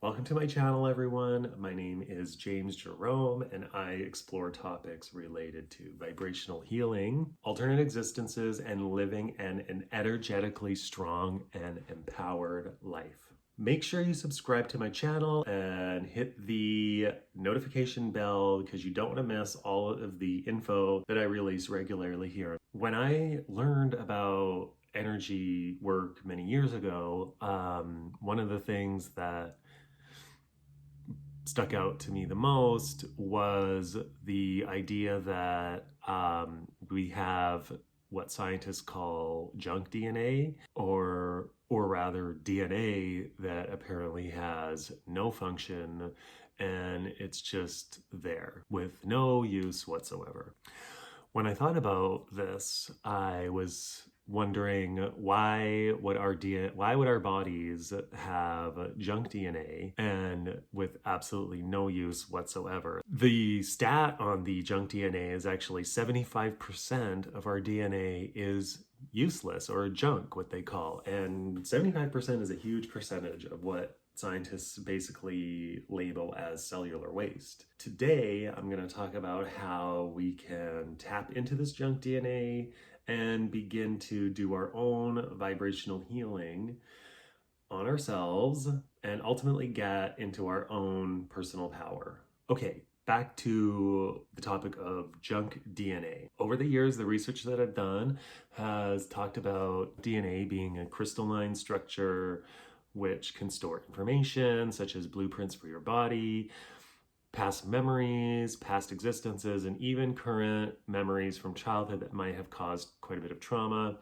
Welcome to my channel, everyone. My name is James Jerome, and I explore topics related to vibrational healing, alternate existences, and living an energetically strong and empowered life. Make sure you subscribe to my channel and hit the notification bell because you don't want to miss all of the info that I release regularly here. When I learned about energy work many years ago, one of the things that stuck out to me the most was the idea that we have what scientists call junk DNA, or rather DNA that apparently has no function and it's just there with no use whatsoever. When I thought about this, I was wondering why would our bodies have junk DNA and with absolutely no use whatsoever. The stat on the junk DNA is actually 75% of our DNA is useless, or junk, what they call, and 75% is a huge percentage of what scientists basically label as cellular waste. Today, I'm going to talk about how we can tap into this junk DNA and begin to do our own vibrational healing on ourselves and ultimately get into our own personal power. Okay, back to the topic of junk DNA. Over the years, the research that I've done has talked about DNA being a crystalline structure which can store information such as blueprints for your body, past memories, past existences, and even current memories from childhood that might have caused quite a bit of trauma.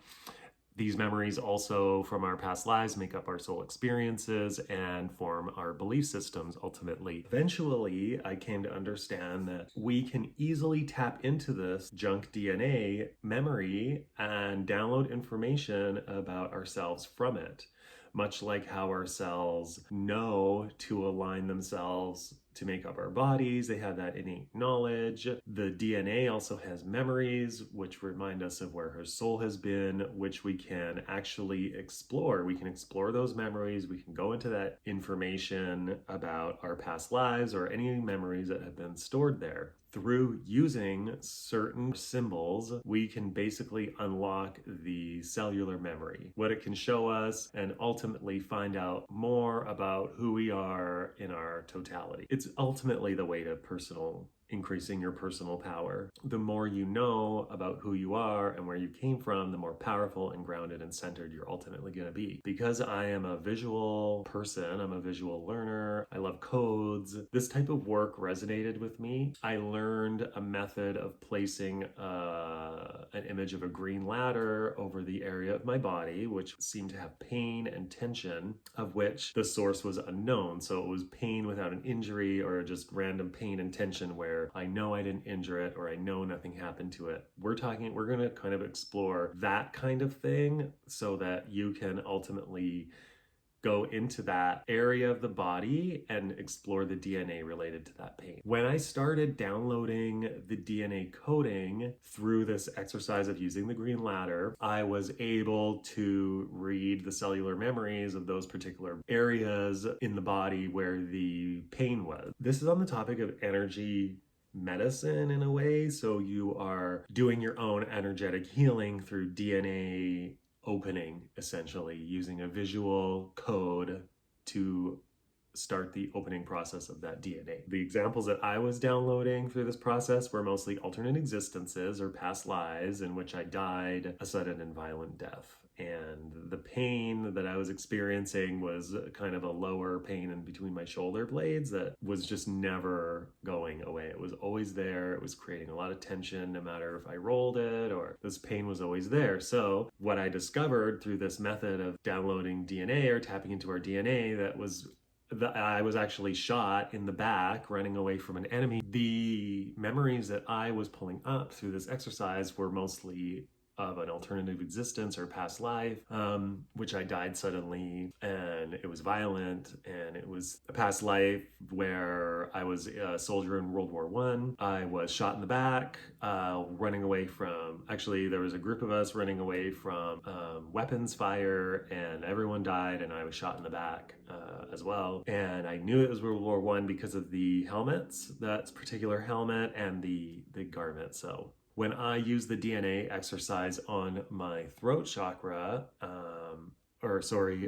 These memories also from our past lives make up our soul experiences and form our belief systems ultimately. Eventually, I came to understand that we can easily tap into this junk DNA memory and download information about ourselves from it. Much like how our cells know to align themselves to make up our bodies, they have that innate knowledge. The DNA also has memories, which remind us of where our soul has been, which we can actually explore. We can explore those memories. We can go into that information about our past lives or any memories that have been stored there. Through using certain symbols, we can basically unlock the cellular memory, what it can show us, and ultimately find out more about who we are in our totality. It's ultimately the way to increasing your personal power. The more you know about who you are and where you came from, the more powerful and grounded and centered you're ultimately going to be. Because I am a visual person, I'm a visual learner, I love codes, this type of work resonated with me. I learned a method of placing an image of a green ladder over the area of my body, which seemed to have pain and tension, of which the source was unknown. So it was pain without an injury, or just random pain and tension where I know I didn't injure it, or I know nothing happened to it. We're going to kind of explore that kind of thing so that you can ultimately go into that area of the body and explore the DNA related to that pain. When I started downloading the DNA coding through this exercise of using the green ladder, I was able to read the cellular memories of those particular areas in the body where the pain was. This is on the topic of energy medicine in a way. So you are doing your own energetic healing through DNA opening, essentially using a visual code to start the opening process of that DNA. The examples that I was downloading through this process were mostly alternate existences or past lives in which I died a sudden and violent death. And the pain that I was experiencing was kind of a lower pain in between my shoulder blades that was just never going away. It was always there. It was creating a lot of tension no matter if I rolled it, or this pain was always there. So what I discovered through this method of downloading DNA or tapping into our DNA, I was actually shot in the back running away from an enemy. The memories that I was pulling up through this exercise were mostly of an alternative existence or past life, which I died suddenly, and it was violent, and it was a past life where I was a soldier in World War One. I was shot in the back, running away from, actually there was a group of us running away from weapons fire, and everyone died, and I was shot in the back as well. And I knew it was World War One because of the helmets, that particular helmet, and the garment. So when I use the DNA exercise on my throat chakra,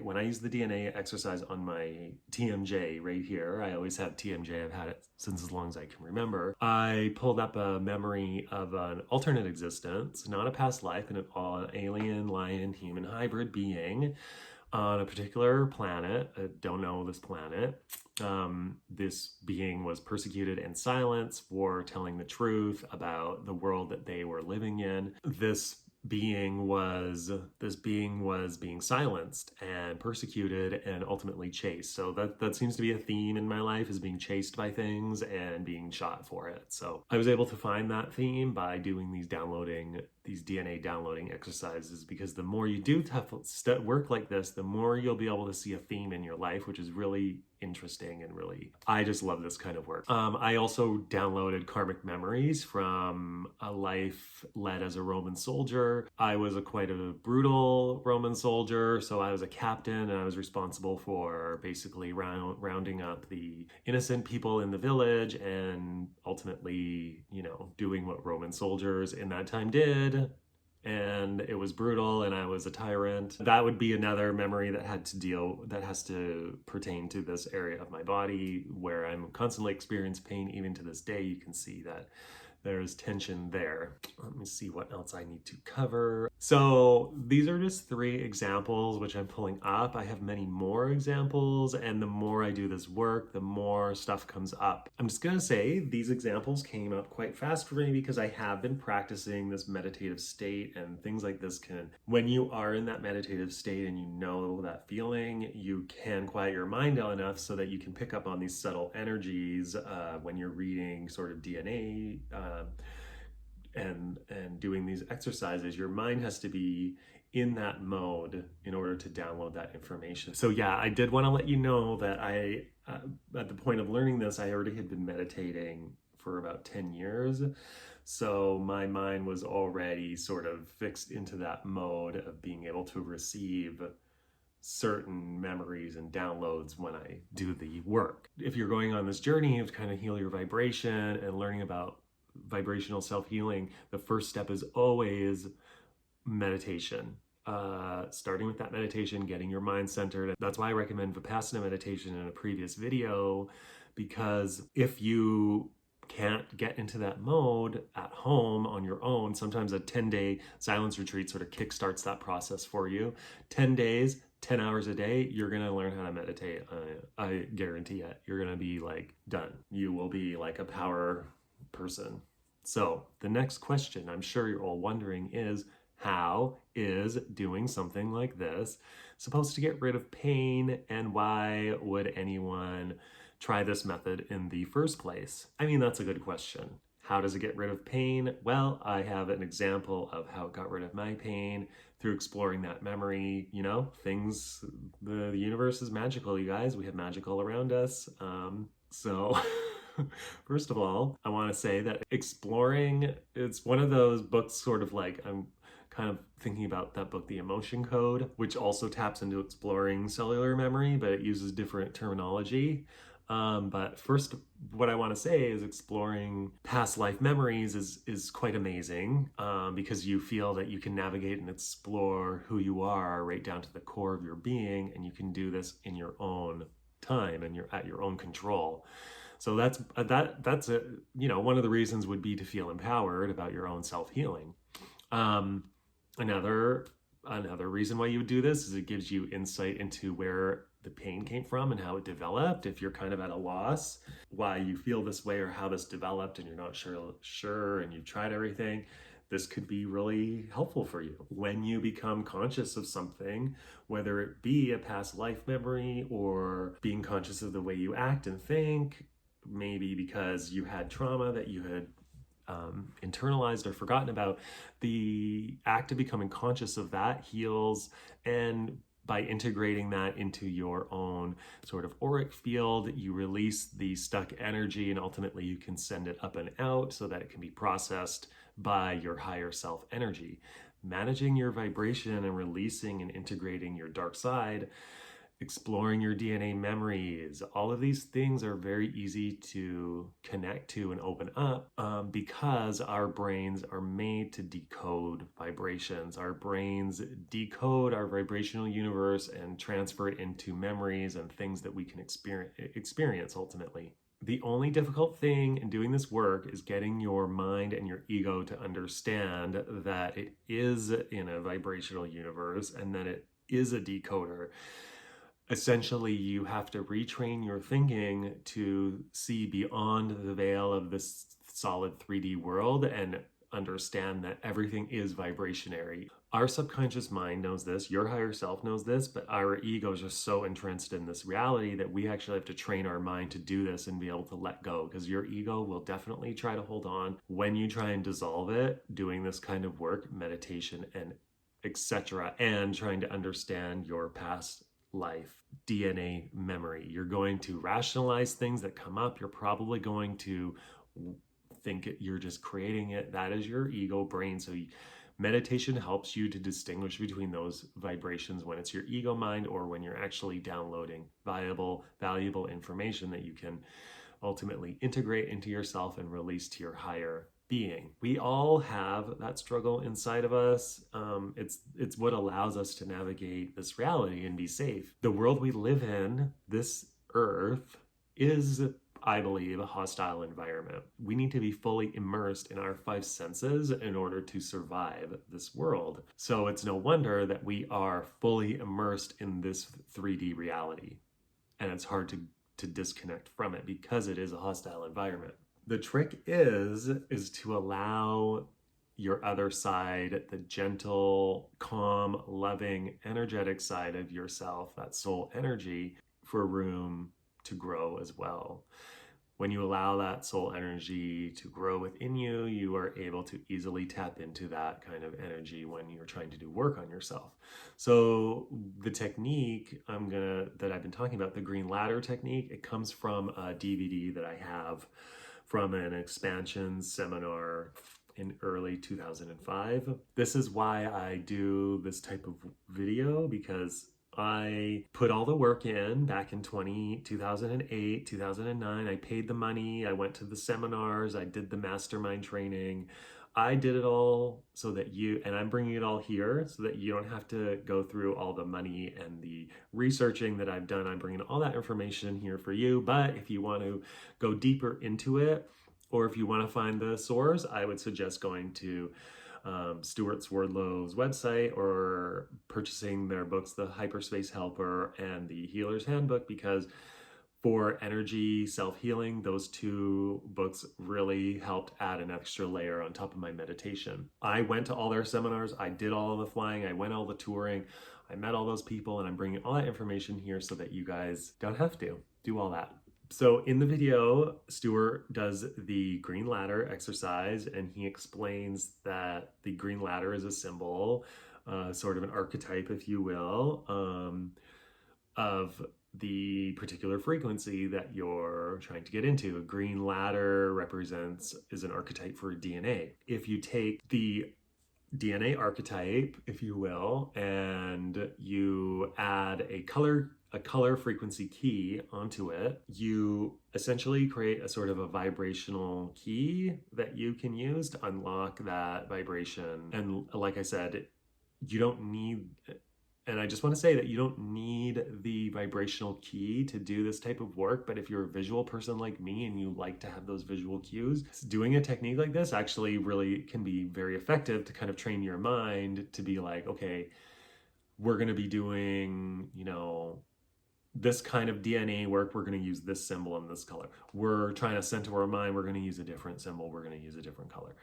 when I use the DNA exercise on my TMJ right here, I always have TMJ, I've had it since as long as I can remember. I pulled up a memory of an alternate existence, not a past life, and an alien, lion, human hybrid being on a particular planet. I don't know this planet. This being was persecuted and silenced for telling the truth about the world that they were living in. This being was being silenced and persecuted and ultimately chased. So that seems to be a theme in my life, is being chased by things and being shot for it. So I was able to find that theme by doing these DNA downloading exercises, because the more you do work like this, the more you'll be able to see a theme in your life, which is really interesting, and really, I just love this kind of work. I also downloaded karmic memories from a life led as a Roman soldier. I was quite a brutal Roman soldier, so I was a captain, and I was responsible for basically rounding up the innocent people in the village, and ultimately, doing what Roman soldiers in that time did. And it was brutal, and I was a tyrant. That would be another memory that has to pertain to this area of my body where I'm constantly experiencing pain. Even to this day, you can see that there's tension there. Let me see what else I need to cover. So these are just 3 examples which I'm pulling up. I have many more examples, and the more I do this work, the more stuff comes up. I'm just gonna say these examples came up quite fast for me because I have been practicing this meditative state, and things like this when you are in that meditative state and you know that feeling, you can quiet your mind down enough so that you can pick up on these subtle energies when you're reading sort of DNA, and doing these exercises. Your mind has to be in that mode in order to download that information. So yeah, I did want to let you know that at the point of learning this, I already had been meditating for about 10 years. So my mind was already sort of fixed into that mode of being able to receive certain memories and downloads when I do the work. If you're going on this journey of kind of heal your vibration and learning about vibrational self-healing, the first step is always meditation. Starting with that meditation, getting your mind centered. That's why I recommend Vipassana meditation in a previous video, because if you can't get into that mode at home on your own, sometimes a 10-day silence retreat sort of kickstarts that process for you. 10 days, 10 hours a day, you're going to learn how to meditate. I guarantee it. You're going to be done. You will be like a power person. So the next question I'm sure you're all wondering is, how is doing something like this supposed to get rid of pain, and why would anyone try this method in the first place? I mean, that's a good question. How does it get rid of pain? Well, I have an example of how it got rid of my pain through exploring that memory. The universe is magical, you guys. We have magical around us. So first of all, I want to say that exploring, it's one of those books sort of I'm kind of thinking about that book, The Emotion Code, which also taps into exploring cellular memory, but it uses different terminology. But first, what I want to say is exploring past life memories is quite amazing, because you feel that you can navigate and explore who you are right down to the core of your being, and you can do this in your own time and you're at your own control. So that's one of the reasons would be to feel empowered about your own self-healing. Another reason why you would do this is it gives you insight into where the pain came from and how it developed. If you're kind of at a loss why you feel this way or how this developed, and you're not sure and you've tried everything, this could be really helpful for you. When you become conscious of something, whether it be a past life memory or being conscious of the way you act and think, maybe because you had trauma that you had internalized or forgotten about, the act of becoming conscious of that heals. And by integrating that into your own sort of auric field, you release the stuck energy, and ultimately you can send it up and out so that it can be processed by your higher self energy. Managing your vibration and releasing and integrating your dark side, exploring your DNA memories, all of these things are very easy to connect to and open up, because our brains are made to decode vibrations. Our brains decode our vibrational universe and transfer it into memories and things that we can experience ultimately. The only difficult thing in doing this work is getting your mind and your ego to understand that it is in a vibrational universe and that it is a decoder. Essentially, you have to retrain your thinking to see beyond the veil of this solid 3D world and understand that everything is vibrationary. Our subconscious mind knows this, your higher self knows this, but our ego is just so entrenched in this reality that we actually have to train our mind to do this and be able to let go, because your ego will definitely try to hold on. When you try and dissolve it, doing this kind of work, meditation and etc., and trying to understand your past life, DNA memory, you're going to rationalize things that come up. You're probably going to think you're just creating it. That is your ego brain. So meditation helps you to distinguish between those vibrations when it's your ego mind or when you're actually downloading valuable information that you can ultimately integrate into yourself and release to your higher being. We all have that struggle inside of us. It's what allows us to navigate this reality and be safe. The world we live in, this earth, is, I believe, a hostile environment. We need to be fully immersed in our 5 senses in order to survive this world. So it's no wonder that we are fully immersed in this 3D reality. And it's hard to disconnect from it because it is a hostile environment. The trick is to allow your other side, the gentle, calm, loving, energetic side of yourself, that soul energy, for room to grow as well. When you allow that soul energy to grow within you, you are able to easily tap into that kind of energy when you're trying to do work on yourself. So the technique that I've been talking about, the green ladder technique, it comes from a DVD that I have from an expansion seminar in early 2005. This is why I do this type of video, because I put all the work in back in 2008, 2009. I paid the money, I went to the seminars, I did the mastermind training. I did it all so that and I'm bringing it all here so that you don't have to go through all the money and the researching that I've done. I'm bringing all that information here for you. But if you want to go deeper into it, or if you want to find the source, I would suggest going to Stuart Swerdlow's website or purchasing their books, The Hyperspace Helper and The Healer's Handbook, because for energy self-healing, those 2 books really helped add an extra layer on top of my meditation. I went to all their seminars, I did all of the flying, I went all the touring, I met all those people, and I'm bringing all that information here so that you guys don't have to do all that. So in the video, Stuart does the green ladder exercise, and he explains that the green ladder is a symbol, sort of an archetype, if you will, of the particular frequency that you're trying to get into. A green ladder is an archetype for DNA. If you take the DNA archetype, if you will, and you add a color frequency key onto it, you essentially create a sort of a vibrational key that you can use to unlock that vibration. And like I said, you don't need, and I just want to say that you don't need the vibrational key to do this type of work, but if you're a visual person like me and you like to have those visual cues, doing a technique like this actually really can be very effective to kind of train your mind to be like, okay, we're going to be doing, this kind of DNA work, we're going to use this symbol and this color. We're trying to center our mind, we're going to use a different symbol, we're going to use a different color.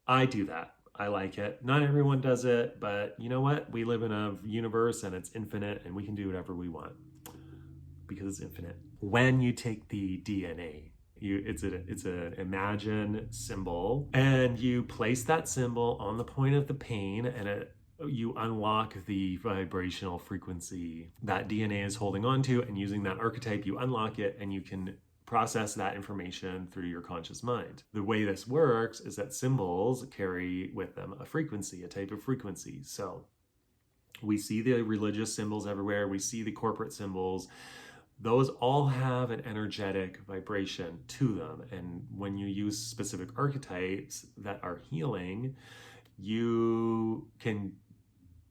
I do that. I like it. Not everyone does it, but you know what? We live in a universe and it's infinite, and we can do whatever we want because it's infinite. When you take the DNA, It's an imagine symbol, and you place that symbol on the point of the pain, and you unlock the vibrational frequency that DNA is holding on to, and using that archetype, you unlock it, and you can process that information through your conscious mind. The way this works is that symbols carry with them a frequency, a type of frequency. So we see the religious symbols everywhere, we see the corporate symbols. Those all have an energetic vibration to them. And when you use specific archetypes that are healing, you can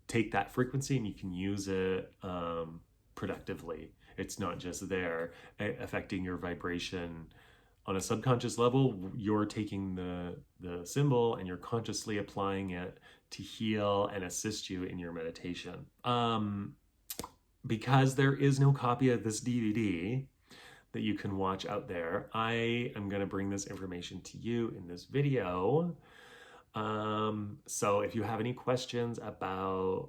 take that frequency and you can use it productively. It's not just there affecting your vibration on a subconscious level. You're taking the symbol and you're consciously applying it to heal and assist you in your meditation. Because there is no copy of this DVD that you can watch out there, I am going to bring this information to you in this video. So if you have any questions about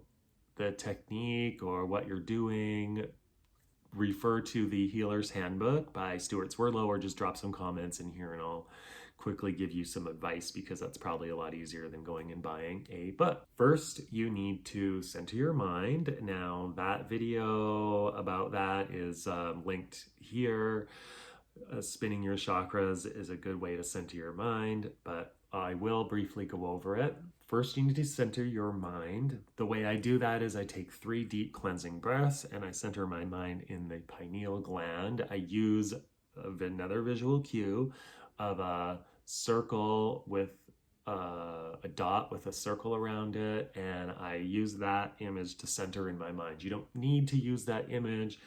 the technique or what you're doing, refer to the Healer's Handbook by Stuart Swirlow, or just drop some comments in here and I'll quickly give you some advice, because that's probably a lot easier than going and buying a book. First, you need to center your mind. Now, that video about that is linked here. Spinning your chakras is a good way to center your mind, but I will briefly go over it. First, you need to center your mind. The way I do that is I take 3 deep cleansing breaths and I center my mind in the pineal gland. I use another visual cue of a circle with a dot with a circle around it, and I use that image to center in my mind. You don't need to use that image.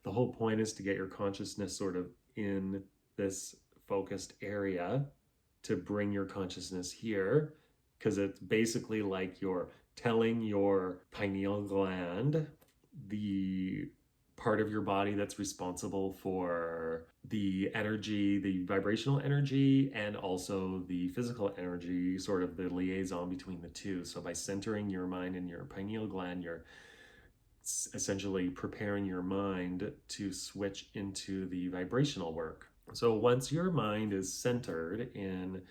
The whole point is to get your consciousness sort of in this focused area, to bring your consciousness here, because it's basically like you're telling your pineal gland, the part of your body that's responsible for the energy, the vibrational energy, and also the physical energy, sort of the liaison between the two. So by centering your mind in your pineal gland, you're essentially preparing your mind to switch into the vibrational work. So once your mind is centered in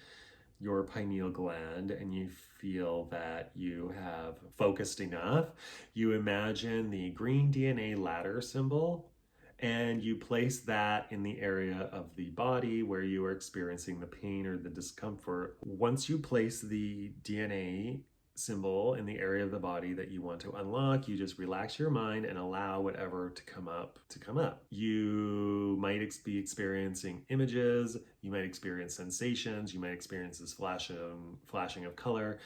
your pineal gland and you feel that you have focused enough, you imagine the green DNA ladder symbol and you place that in the area of the body where you are experiencing the pain or the discomfort. Once you place the DNA symbol in the area of the body that you want to unlock, you just relax your mind and allow whatever to come up to come up. You might be experiencing images, you might experience sensations, you might experience this flashing of color.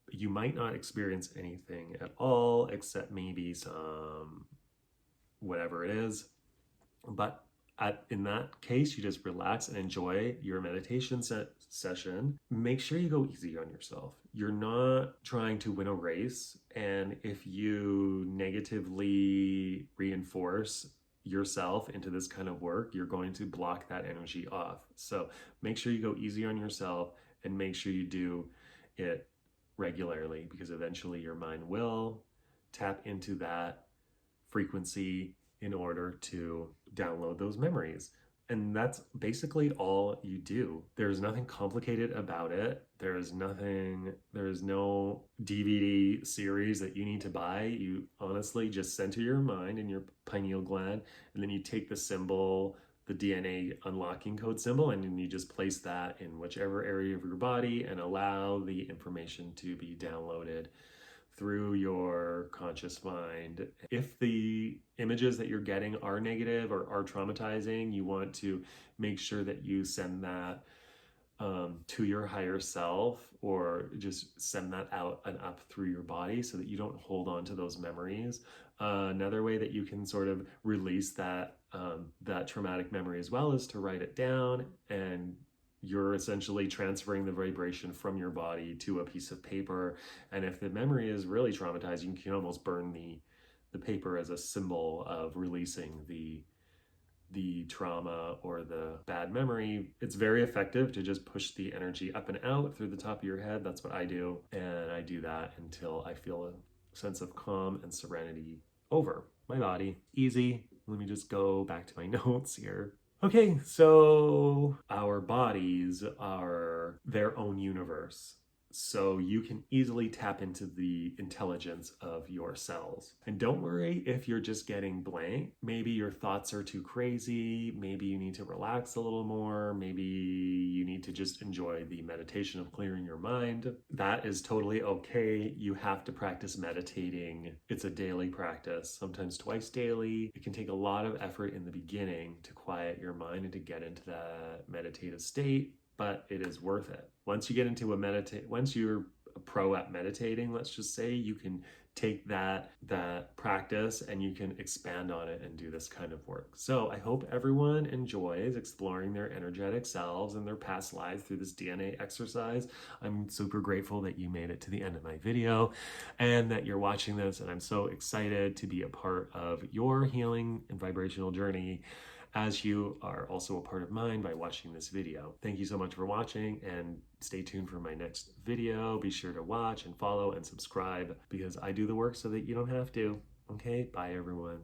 You might not experience anything at all except maybe some whatever it is. But in that case, you just relax and enjoy your meditation session. Make sure you go easy on yourself. You're not trying to win a race. And if you negatively reinforce yourself into this kind of work, you're going to block that energy off. So make sure you go easy on yourself and make sure you do it regularly, because eventually your mind will tap into that frequency in order to download those memories. And that's basically all you do. There's nothing complicated about it. There is no DVD series that you need to buy. You honestly just center your mind in your pineal gland, and then you take the symbol, the DNA unlocking code symbol, and then you just place that in whichever area of your body and allow the information to be downloaded through your conscious mind. If the images that you're getting are negative or are traumatizing, you want to make sure that you send that to your higher self, or just send that out and up through your body so that you don't hold on to those memories. Another way that you can sort of release that traumatic memory as well is to write it down, and you're essentially transferring the vibration from your body to a piece of paper. And if the memory is really traumatizing, you can almost burn the paper as a symbol of releasing the trauma or the bad memory. It's very effective to just push the energy up and out through the top of your head. That's what I do. And I do that until I feel a sense of calm and serenity over my body. Easy. Let me just go back to my notes here. Okay, so our bodies are their own universe. So you can easily tap into the intelligence of your cells. And don't worry if you're just getting blank. Maybe your thoughts are too crazy. Maybe you need to relax a little more. Maybe you need to just enjoy the meditation of clearing your mind. That is totally okay. You have to practice meditating. It's a daily practice, sometimes twice daily. It can take a lot of effort in the beginning to quiet your mind and to get into that meditative state, but it is worth it. Once you get into once you're a pro at meditating, let's just say, you can take that practice and you can expand on it and do this kind of work. So I hope everyone enjoys exploring their energetic selves and their past lives through this DNA exercise. I'm super grateful that you made it to the end of my video and that you're watching this, and I'm so excited to be a part of your healing and vibrational journey, as you are also a part of mine by watching this video. Thank you so much for watching, and stay tuned for my next video. Be sure to watch and follow and subscribe, because I do the work so that you don't have to. Okay, bye everyone.